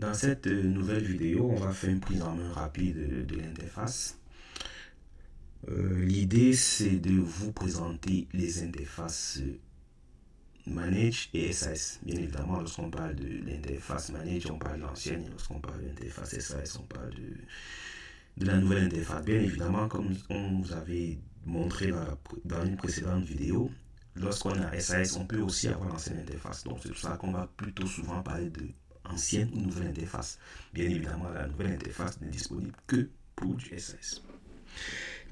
Dans cette nouvelle vidéo, on va faire une prise en main rapide de l'interface. L'idée, c'est de vous présenter les interfaces Manage et SAS. Bien évidemment, lorsqu'on parle de l'interface Manage, on parle de l'ancienne. Lorsqu'on parle de l'interface SAS, on parle de la nouvelle interface. Bien évidemment, comme on vous avait montré dans une précédente vidéo, lorsqu'on a SAS, on peut aussi avoir l'ancienne interface. Donc, c'est pour ça qu'on va plutôt souvent parler de ancienne ou nouvelle interface. Bien évidemment, la nouvelle interface n'est disponible que pour du SAS.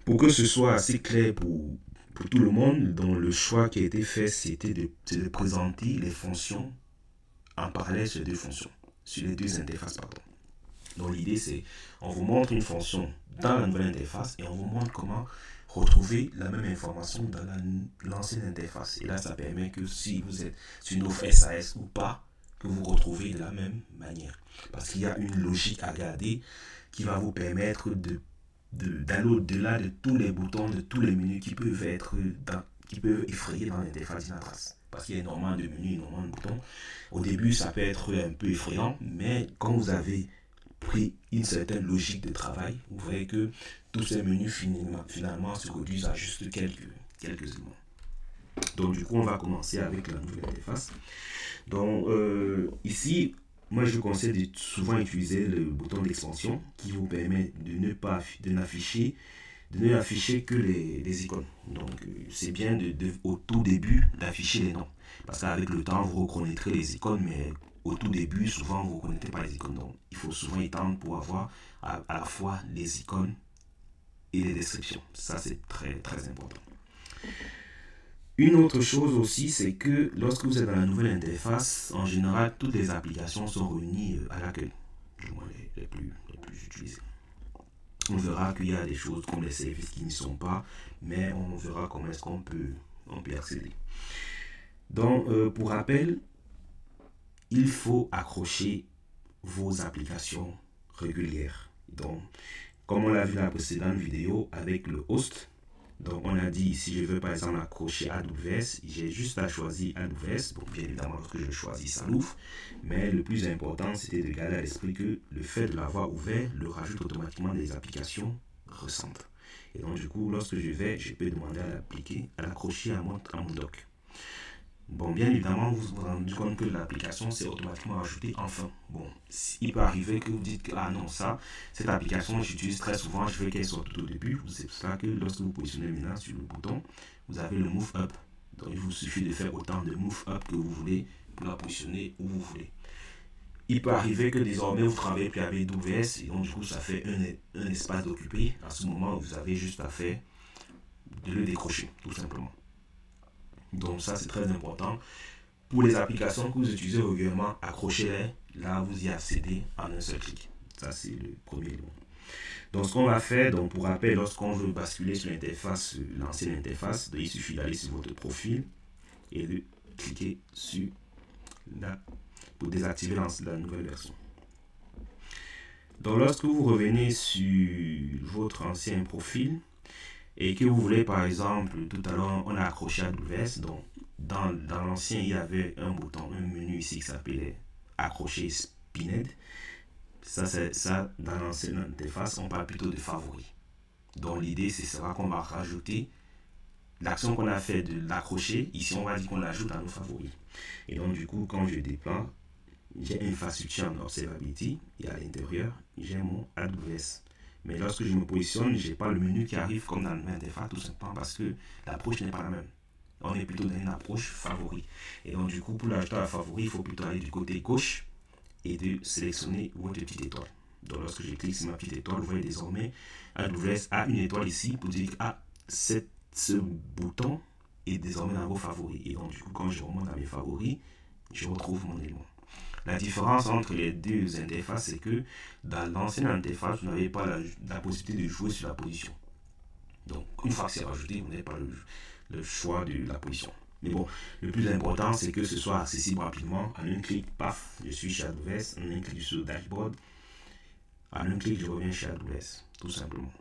Pour que ce soit assez clair pour tout le monde, donc le choix qui a été fait, c'était de présenter les fonctions en parallèle sur les deux interfaces. Donc l'idée, c'est on vous montre une fonction dans la nouvelle interface et on vous montre comment retrouver la même information dans l'ancienne interface. Et là, ça permet que si vous êtes sur une offre SAS ou pas, que vous retrouvez de la même manière. Parce qu'il y a une logique à garder qui va vous permettre d'aller au-delà de tous les boutons, de tous les menus qui peuvent effrayer dans l'interface d'Inatras. Parce qu'il y a énormément de menus, énormément de boutons. Au début, ça peut être un peu effrayant, mais quand vous avez pris une certaine logique de travail, vous voyez que tous ces menus finalement se réduisent à juste quelques éléments. Donc du coup, on va commencer avec la nouvelle interface. Donc ici, moi je vous conseille de souvent utiliser le bouton d'extension qui vous permet de n'afficher que les icônes. Donc c'est bien au tout début d'afficher les noms. Parce qu'avec le temps, vous reconnaîtrez les icônes, mais au tout début, souvent, vous ne reconnaissez pas les icônes. Donc il faut souvent étendre pour avoir à la fois les icônes et les descriptions. Ça, c'est très, très important. Une autre chose aussi, c'est que lorsque vous êtes dans la nouvelle interface, en général, toutes les applications sont réunies à l'accueil, du moins les plus utilisées. On verra qu'il y a des choses comme les services qui n'y sont pas, mais on verra comment est-ce qu'on peut y accéder. Donc, pour rappel, il faut accrocher vos applications régulières. Donc, comme on l'a vu dans la précédente vidéo avec le host, donc on a dit, si je veux par exemple accrocher AWS, j'ai juste à choisir AWS. Bon, bien évidemment, lorsque je choisis, ça l'ouvre. Mais le plus important, c'était de garder à l'esprit que le fait de l'avoir ouvert le rajoute automatiquement des applications récentes. Et donc du coup, lorsque je peux demander à l'accrocher à mon doc. Bon, bien évidemment, vous vous rendez compte que l'application s'est automatiquement rajoutée en fin. Bon, il peut arriver que vous dites que, ah non, cette application, j'utilise très souvent, je veux qu'elle soit tout au début. C'est pour ça que lorsque vous positionnez maintenant sur le bouton, vous avez le Move Up. Donc, il vous suffit de faire autant de Move Up que vous voulez pour la positionner où vous voulez. Il peut arriver que désormais, vous travaillez plus avec AWS et donc, du coup, ça fait un espace occupé. À ce moment, vous avez juste à faire de le décrocher, tout simplement. Donc ça, c'est très important. Pour les applications que vous utilisez régulièrement, accrochez-les. Là, vous y accédez en un seul clic. Ça, c'est le premier élément. Donc, ce qu'on va faire, donc, pour rappel, lorsqu'on veut basculer sur l'interface, l'ancienne interface, il suffit d'aller sur votre profil et de cliquer sur là pour désactiver la nouvelle version. Donc, lorsque vous revenez sur votre ancien profil, et que vous voulez, par exemple, tout à l'heure, on a accroché AWS. Donc, dans l'ancien, il y avait un bouton, un menu ici qui s'appelait accrocher Spined. Ça, dans l'ancienne interface, on parle plutôt de favoris. Donc, l'idée, c'est ça qu'on va rajouter l'action qu'on a fait de l'accrocher. Ici, on va dire qu'on l'ajoute à nos favoris. Et donc, du coup, quand je déploie, j'ai infrastructure en observability et à l'intérieur, j'ai mon AWS. Mais lorsque je me positionne, je n'ai pas le menu qui arrive comme dans l'interface, tout simplement parce que l'approche n'est pas la même. On est plutôt dans une approche favori. Et donc, du coup, pour l'ajouter à favori, il faut plutôt aller du côté gauche et de sélectionner votre petite étoile. Donc, lorsque je clique sur ma petite étoile, vous voyez désormais AWS a une étoile ici pour dire que ce bouton est désormais dans vos favoris. Et donc, du coup, quand je remonte à mes favoris, je retrouve mon élément. La différence entre les deux interfaces, c'est que dans l'ancienne interface, vous n'avez pas la possibilité de jouer sur la position. Donc, une fois que c'est rajouté, vous n'avez pas le choix de la position. Mais bon, le plus important, c'est que ce soit accessible rapidement. En un clic, paf, je suis chez AWS. En un clic sur le dashboard. En un clic, je reviens chez AWS, tout simplement.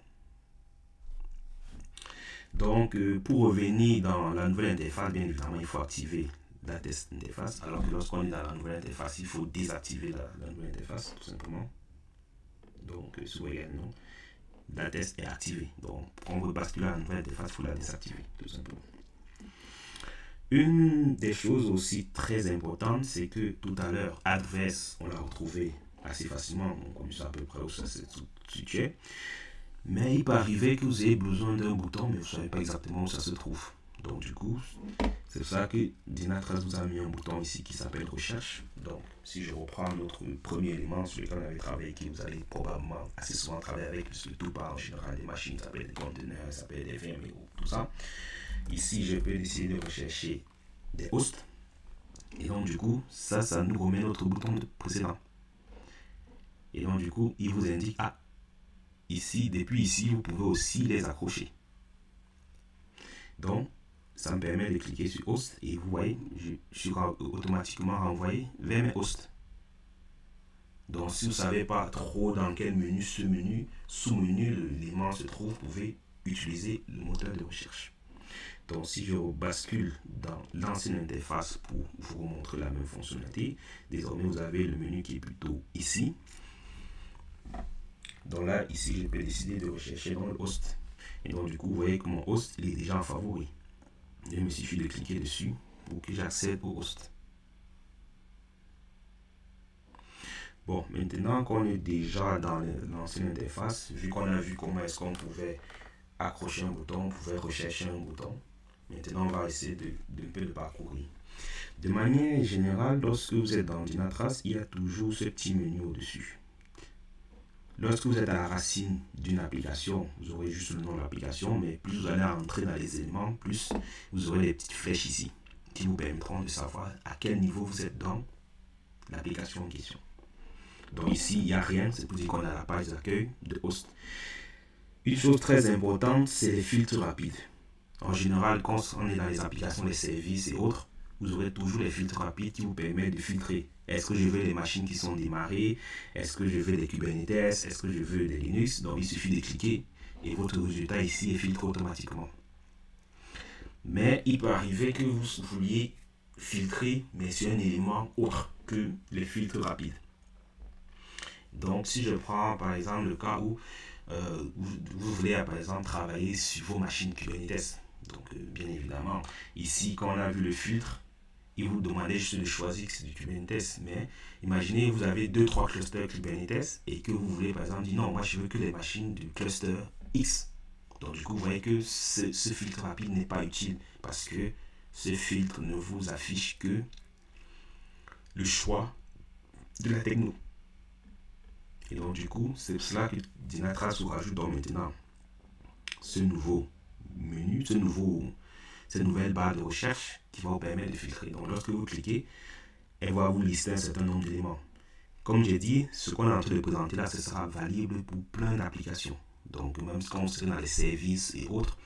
Donc, pour revenir dans la nouvelle interface, bien évidemment, il faut activer la test interface, alors que lorsqu'on est dans la nouvelle interface, il faut désactiver la nouvelle interface, tout simplement. Donc, si vous voyez, non, la test est activée. Donc, quand on veut basculer à la nouvelle interface, il faut la désactiver, tout simplement. Une des choses aussi très importantes, c'est que tout à l'heure, Adverse, on l'a retrouvé assez facilement, on connaît à peu près où ça se situe. Mais il peut arriver que vous ayez besoin d'un bouton, mais vous ne savez pas exactement où ça se trouve. Donc du coup, c'est pour ça que Dynatrace vous a mis un bouton ici qui s'appelle recherche. Donc si je reprends notre premier élément sur lequel on avait travaillé, que vous allez probablement assez souvent travailler avec, puisque tout part en général des machines, ça peut être des conteneurs, ça peut être des VM et tout ça. Ici, je peux décider de rechercher des hosts. Et donc du coup, ça nous remet notre bouton précédent. Et donc du coup, il vous indique, ah, ici, depuis ici, vous pouvez aussi les accrocher. Donc, ça me permet de cliquer sur host et vous voyez, je suis automatiquement renvoyé vers mes hosts. Donc, si vous ne savez pas trop dans quel menu, sous-menu, l'élément se trouve, vous pouvez utiliser le moteur de recherche. Donc, si je bascule dans l'ancienne interface pour vous remontrer la même fonctionnalité, désormais, vous avez le menu qui est plutôt ici. Donc là, ici, je peux décider de rechercher dans le host. Et donc, du coup, vous voyez que mon host, il est déjà en favori. Il me suffit de cliquer dessus pour que j'accède au host. Bon, maintenant qu'on est déjà dans l'ancienne interface, vu qu'on a vu comment est-ce qu'on pouvait accrocher un bouton, on pouvait rechercher un bouton. Maintenant, on va essayer de un peu de parcourir. De manière générale, lorsque vous êtes dans Dynatrace, il y a toujours ce petit menu au-dessus. Lorsque vous êtes à la racine d'une application, vous aurez juste le nom de l'application, mais plus vous allez entrer dans les éléments, plus vous aurez des petites flèches ici qui vous permettront de savoir à quel niveau vous êtes dans l'application en question. Donc ici, il n'y a rien, c'est pour dire qu'on a la page d'accueil de host. Une chose très importante, c'est les filtres rapides. En général, quand on est dans les applications, les services et autres, vous aurez toujours les filtres rapides qui vous permettent de filtrer. Est-ce que je veux les machines qui sont démarrées? Est-ce que je veux des Kubernetes? Est-ce que je veux des Linux? Donc il suffit de cliquer et votre résultat ici est filtré automatiquement. Mais il peut arriver que vous vouliez filtrer, mais sur un élément autre que les filtres rapides. Donc si je prends par exemple le cas où vous voulez par exemple travailler sur vos machines Kubernetes. Donc bien évidemment, ici quand on a vu le filtre, il vous demandait juste de choisir que c'est du Kubernetes. Mais imaginez, vous avez 2-3 clusters Kubernetes et que vous voulez par exemple dire non, moi je veux que les machines du cluster X. Donc du coup, vous voyez que ce filtre rapide n'est pas utile parce que ce filtre ne vous affiche que le choix de la techno. Et donc du coup, c'est pour cela que Dynatrace vous rajoute donc maintenant ce nouveau menu, cette nouvelle barre de recherche qui va vous permettre de filtrer. Donc lorsque vous cliquez, elle va vous lister un certain nombre d'éléments. Comme j'ai dit, ce qu'on est en train de présenter là, ce sera valable pour plein d'applications. Donc même quand vous serez dans les services et autres,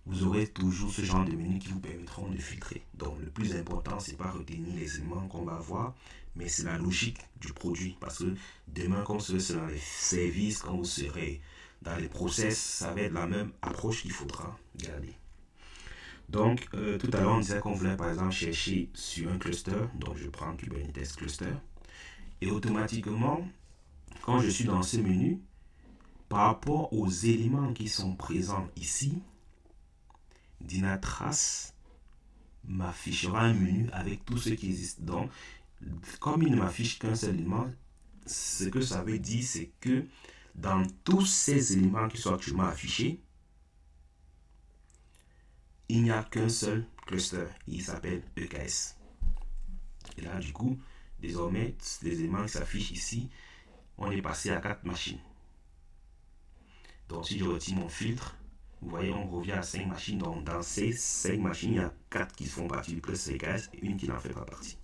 vous aurez toujours ce genre de menus qui vous permettront de filtrer. Donc le plus important, c'est pas retenir les éléments qu'on va voir, mais c'est la logique du produit. Parce que demain, quand vous serez dans les services, quand vous serez dans les process, ça va être la même approche qu'il faudra garder. Donc, tout à l'heure, on disait qu'on voulait par exemple chercher sur un cluster. Donc, je prends Kubernetes Cluster. Et automatiquement, quand je suis dans ce menu, par rapport aux éléments qui sont présents ici, Dynatrace m'affichera un menu avec tout ce qui existe. Donc, comme il ne m'affiche qu'un seul élément, ce que ça veut dire, c'est que dans tous ces éléments qui sont actuellement affichés, il n'y a qu'un seul cluster. Il s'appelle EKS. Et là, du coup, désormais, les éléments qui s'affichent ici, on est passé à 4 machines. Donc, si je retire mon filtre, vous voyez, on revient à 5 machines. Donc, dans ces 5 machines, il y a 4 qui font partie du cluster EKS et une qui n'en fait pas partie.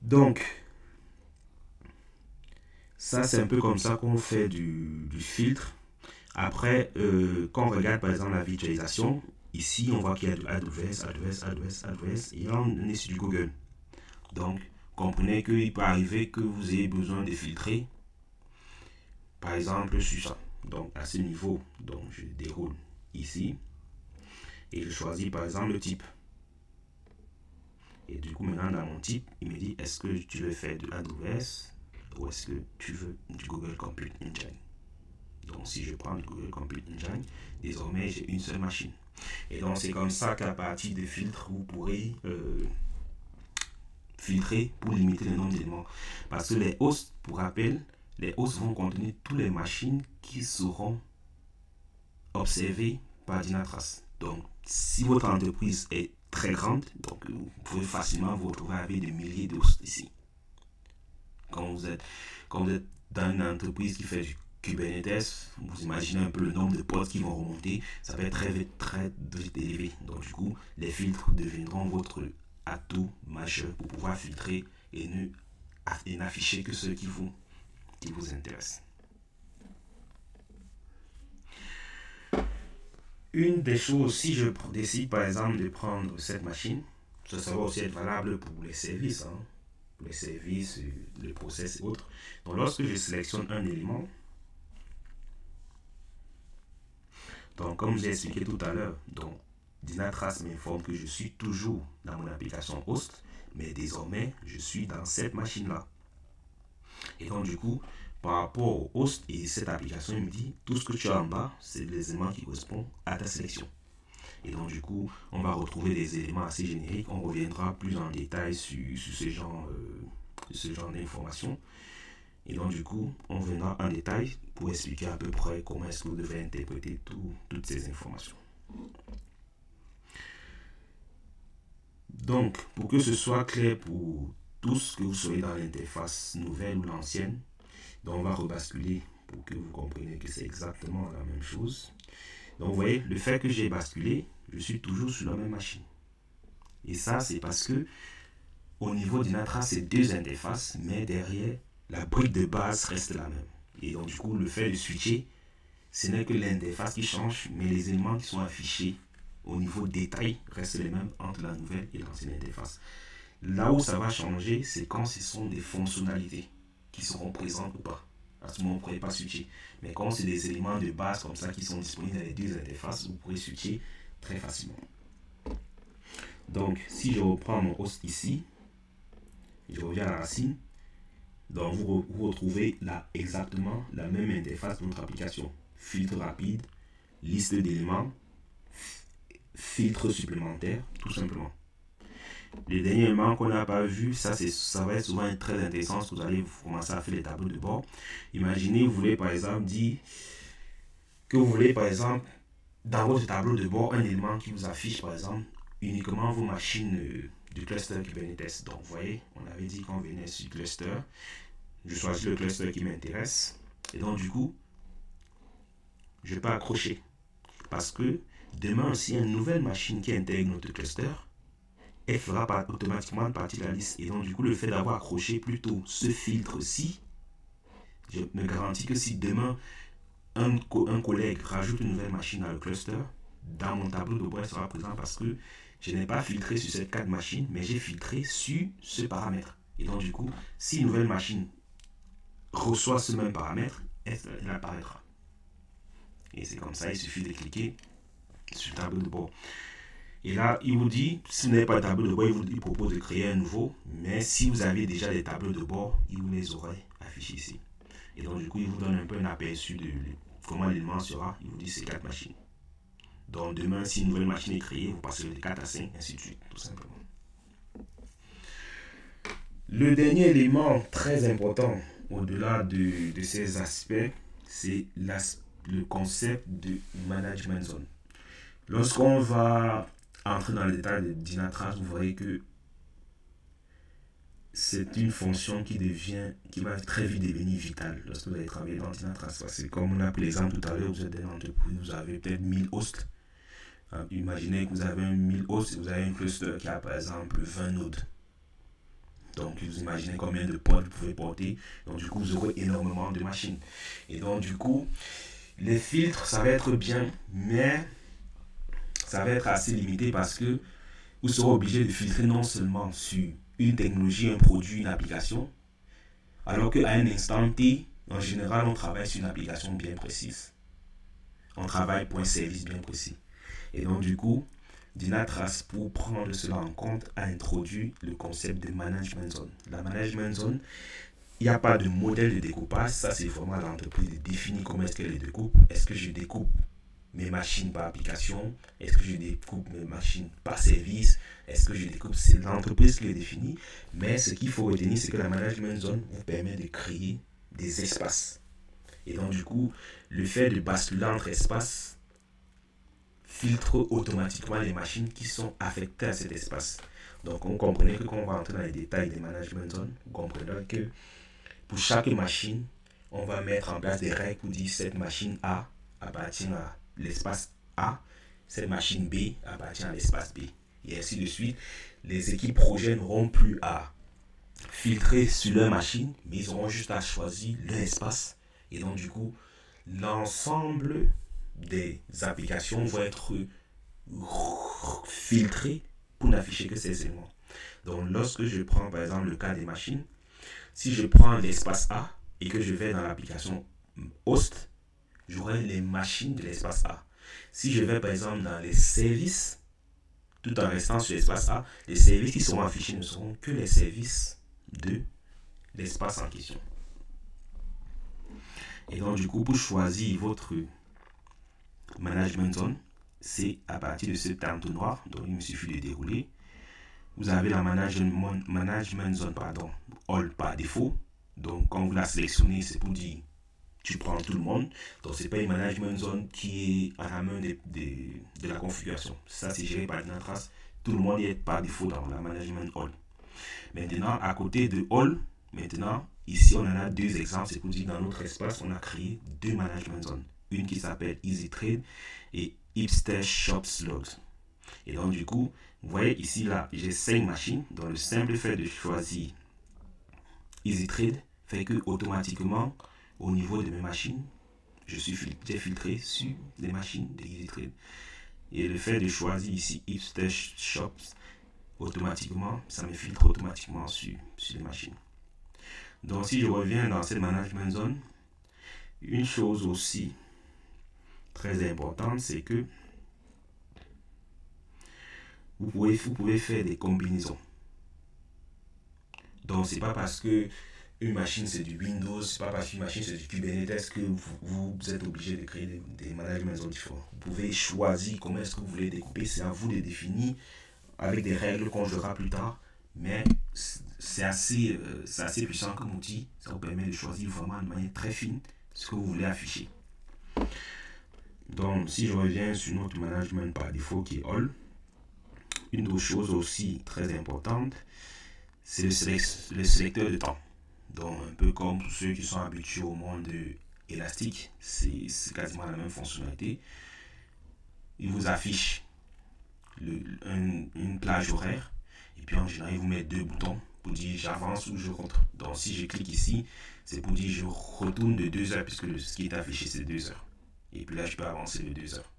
Donc, ça, c'est un peu comme ça qu'on fait du filtre. Après, quand on regarde par exemple la virtualisation, ici on voit qu'il y a de AWS, et là on est sur du Google. Donc, comprenez qu'il peut arriver que vous ayez besoin de filtrer, par exemple sur ça. Donc, à ce niveau, donc je déroule ici, et je choisis par exemple le type. Et du coup, maintenant, dans mon type, il me dit, est-ce que tu veux faire de AWS ou est-ce que tu veux du Google Compute Engine? Donc, si je prends du Google Compute Engine, désormais, j'ai une seule machine. Et donc, c'est comme ça qu'à partir des filtres, vous pourrez filtrer pour limiter le nombre d'éléments. Parce que les hosts, pour rappel, les hosts vont contenir toutes les machines qui seront observées par Dynatrace. Donc, si votre entreprise est très grande, donc vous pouvez facilement vous retrouver avec des milliers de hosts ici. Quand vous êtes dans une entreprise qui fait du Kubernetes, vous imaginez un peu le nombre de pods qui vont remonter, ça va être très vite élevé. Donc du coup, les filtres deviendront votre atout majeur pour pouvoir filtrer et n'afficher que ceux qui vous intéressent. Une des choses, si je décide par exemple de prendre cette machine, ça va aussi être valable pour les services, les services, les process et autres. Donc lorsque je sélectionne un élément, donc comme j'ai expliqué tout à l'heure, donc Dynatrace m'informe que je suis toujours dans mon application host, mais désormais je suis dans cette machine-là. Et donc du coup, par rapport au host et cette application, il me dit tout ce que tu as en bas, c'est les éléments qui correspondent à ta sélection. Et donc du coup, on va retrouver des éléments assez génériques. On reviendra plus en détail sur ce genre d'informations. Et donc du coup, on viendra en détail pour expliquer à peu près comment est-ce que vous devez interpréter toutes ces informations. Donc, pour que ce soit clair pour tous, que vous soyez dans l'interface nouvelle ou l'ancienne, donc on va rebasculer pour que vous compreniez que c'est exactement la même chose. Donc vous voyez, le fait que j'ai basculé, je suis toujours sur la même machine. Et ça, c'est parce que au niveau Dynatrace, c'est deux interfaces, mais derrière, la brique de base reste la même. Et donc du coup, le fait de switcher, ce n'est que l'interface qui change, mais les éléments qui sont affichés au niveau détail restent les mêmes entre la nouvelle et l'ancienne interface. Là où ça va changer, c'est quand ce sont des fonctionnalités qui seront présentes ou pas. À ce moment, vous ne pourrez pas switcher. Mais quand c'est des éléments de base comme ça qui sont disponibles dans les deux interfaces, vous pourrez switcher très facilement. Donc, si je reprends mon host ici, je reviens à la racine, donc vous retrouvez là exactement la même interface de notre application. Filtre rapide, liste d'éléments, filtre supplémentaire, tout simplement. Les derniers éléments qu'on n'a pas vu, ça va être souvent très intéressant parce que vous allez commencer à faire les tableaux de bord. Imaginez, vous voulez par exemple dire que vous voulez par exemple dans votre tableau de bord un élément qui vous affiche par exemple uniquement vos machines du cluster Kubernetes. Donc vous voyez, on avait dit qu'on venait sur cluster. Je choisis le cluster qui m'intéresse. Et donc du coup, je peux accrocher. Parce que demain, s'il y a une nouvelle machine qui intègre notre cluster, elle fera automatiquement partie de la liste. Et donc, du coup, le fait d'avoir accroché plutôt ce filtre-ci, je me garantis que si demain, un collègue rajoute une nouvelle machine à le cluster, dans mon tableau de bord, elle sera présent parce que je n'ai pas filtré sur ces 4 machines, mais j'ai filtré sur ce paramètre. Et donc, du coup, si une nouvelle machine reçoit ce même paramètre, elle apparaîtra. Et c'est comme ça, il suffit de cliquer sur le tableau de bord. Et là, il vous dit, si vous n'avez pas de tableau de bord, il propose de créer un nouveau. Mais si vous avez déjà des tableaux de bord, il vous les aurait affichés ici. Et donc, du coup, il vous donne un peu un aperçu de comment l'élément sera. Il vous dit c'est 4 machines. Donc, demain, si une nouvelle machine est créée, vous passez de 4 à 5, ainsi de suite, tout simplement. Le dernier élément très important, au-delà de ces aspects, c'est le concept de management zone. Lorsqu'on va entrer dans les détails de Dynatrace, vous voyez que c'est une fonction qui va très vite devenir vitale lorsque vous allez travailler dans Dynatrace. Parce que comme on a pris l'exemple tout à l'heure, vous êtes dans une entreprise, vous avez peut-être 1000 hosts. Imaginez que vous avez 1000 hosts et vous avez un cluster qui a par exemple 20 nodes. Donc vous imaginez combien de pods vous pouvez porter. Donc du coup, vous aurez énormément de machines. Et donc du coup, les filtres, ça va être bien, mais ça va être assez limité parce que vous serez obligé de filtrer non seulement sur une technologie, un produit, une application, alors qu'à un instant T, en général, on travaille sur une application bien précise. On travaille pour un service bien précis. Et donc, du coup, Dynatrace, pour prendre cela en compte, a introduit le concept de management zone. La management zone, il n'y a pas de modèle de découpage. Ça, c'est vraiment l'entreprise qui définit comment est-ce qu'elle les découpe. Est-ce que je découpe mes machines par application? Est-ce que je découpe mes machines par service? Est-ce que je découpe? C'est l'entreprise qui les définit. Mais ce qu'il faut retenir, c'est que la management zone vous permet de créer des espaces. Et donc, du coup, le fait de basculer entre espaces filtre automatiquement les machines qui sont affectées à cet espace. Donc, vous comprenez que quand on va entrer dans les détails des management zones, vous comprenez que pour chaque machine, on va mettre en place des règles pour dire cette machine A appartient à l'espace A, cette machine B appartient à l'espace B. Et ainsi de suite. Les équipes projet n'auront plus à filtrer sur leur machine, mais ils auront juste à choisir leur espace. Et donc, du coup, l'ensemble des applications vont être filtrées pour n'afficher que ces éléments. Donc, lorsque je prends par exemple le cas des machines, si je prends l'espace A et que je vais dans l'application host, j'aurai les machines de l'espace A. Si je vais par exemple dans les services, tout en restant sur l'espace A, les services qui seront affichés ne seront que les services de l'espace en question. Et donc, du coup, pour choisir votre management zone, c'est à partir de ce tableau noir, donc il me suffit de dérouler. Vous avez la management zone, all par défaut. Donc, quand vous la sélectionnez, c'est pour dire tu prends tout le monde. Donc, ce n'est pas une management zone qui est à la main de la configuration. Ça, c'est géré par Dynatrace. Tout le monde est par défaut dans la management all. Maintenant, à côté de all, maintenant, ici, on en a deux exemples. C'est pour dire dans notre espace, on a créé deux management zones. Une qui s'appelle EasyTrade et Hipster Shops Logs. Et donc, du coup, vous voyez ici, là, j'ai 5 machines. Donc, le simple fait de choisir EasyTrade fait que automatiquement, au niveau de mes machines, j'ai filtré sur les machines de EasyTrade. Et le fait de choisir ici Hipster Shops, automatiquement, ça me filtre automatiquement sur les machines. Donc, si je reviens dans cette management zone, une chose aussi très importante, c'est que vous pouvez faire des combinaisons. Donc, c'est pas parce que une machine c'est du Windows, c'est pas parce qu'une machine c'est du Kubernetes que vous êtes obligé de créer des managements zones différents. Vous pouvez choisir comment est-ce que vous voulez découper, c'est à vous de définir avec des règles qu'on verra plus tard, mais c'est assez puissant comme outil. Ça vous permet de choisir vraiment de manière très fine ce que vous voulez afficher. Donc, si je reviens sur notre management par défaut qui est all, une autre chose aussi très importante, c'est le sélecteur de temps. Donc, un peu comme pour ceux qui sont habitués au monde élastique, c'est quasiment la même fonctionnalité. Il vous affiche une plage horaire, et puis en général, il vous met deux boutons pour dire j'avance ou je rentre. Donc, si je clique ici, c'est pour dire je retourne de 2 heures, puisque ce qui est affiché, c'est 2 heures. Et puis là, je peux avancer de 2 heures.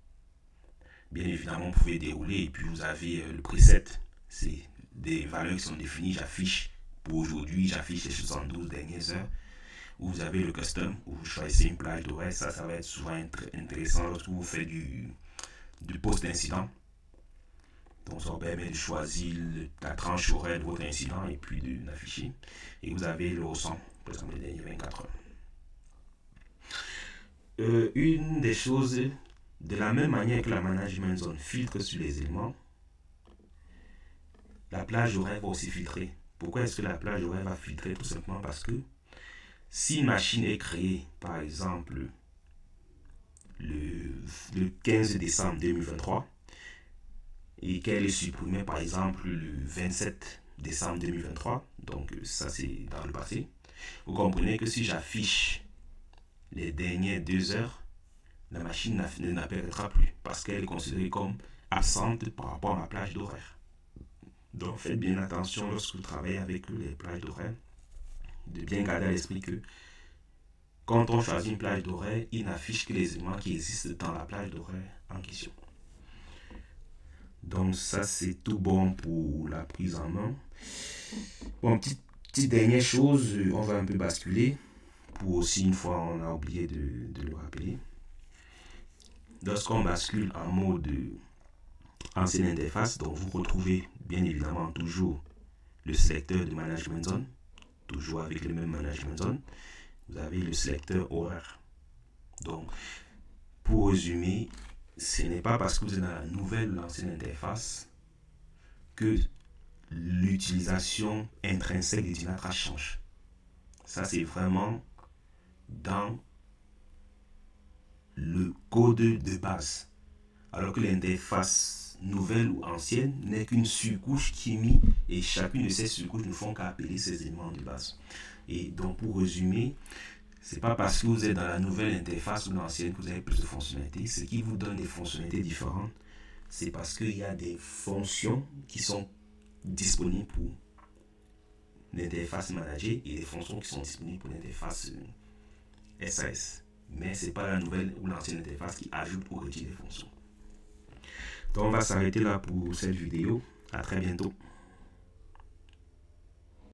Bien évidemment, vous pouvez dérouler, et puis vous avez le preset. C'est des valeurs qui sont définies. J'affiche pour aujourd'hui, j'affiche les 72 dernières heures. Ou vous avez le custom, où vous choisissez une plage d'horaire. Ça va être souvent intéressant lorsque vous faites du post-incident. Donc, ça vous permet de choisir la tranche horaire de votre incident et puis de l'afficher. Et vous avez le ressent, par exemple, les dernières 24 heures. Une des choses, de la même manière que la management zone filtre sur les éléments, la plage horaire va aussi filtrer. Pourquoi est-ce que la plage horaire va filtrer? Tout simplement parce que si une machine est créée, par exemple, le 15 décembre 2023, et qu'elle est supprimée par exemple le 27 décembre 2023, donc ça c'est dans le passé, vous comprenez que si j'affiche les dernières 2 heures, la machine ne n'apparaîtra plus parce qu'elle est considérée comme absente par rapport à ma plage d'horaire. Donc faites bien attention lorsque vous travaillez avec les plages d'horaire, de bien garder à l'esprit que quand on choisit une plage d'horaire, il n'affiche que les éléments qui existent dans la plage d'horaire en question. Donc ça c'est tout bon pour la prise en main. Bon, petite dernière chose, on va un peu basculer pour aussi une fois on a oublié de le rappeler. Lorsqu'on bascule en mode ancienne interface, donc vous retrouvez bien évidemment toujours le sélecteur de management zone, toujours avec le même management zone. Vous avez le sélecteur horaire. Donc, pour résumer, ce n'est pas parce que vous êtes dans la nouvelle ou l'ancienne interface que l'utilisation intrinsèque de Dynatrace change. Ça, c'est vraiment dans le code de base. Alors que l'interface nouvelle ou ancienne n'est qu'une surcouche qui est mise et chacune de ces surcouches ne font qu'appeler ces éléments de base. Et donc, pour résumer, c'est pas parce que vous êtes dans la nouvelle interface ou l'ancienne que vous avez plus de fonctionnalités. Ce qui vous donne des fonctionnalités différentes, c'est parce qu'il y a des fonctions qui sont disponibles pour l'interface manager et des fonctions qui sont disponibles pour l'interface SAS. Mais ce n'est pas la nouvelle ou l'ancienne interface qui ajoute ou retire des fonctions. Donc on va s'arrêter là pour cette vidéo. À très bientôt.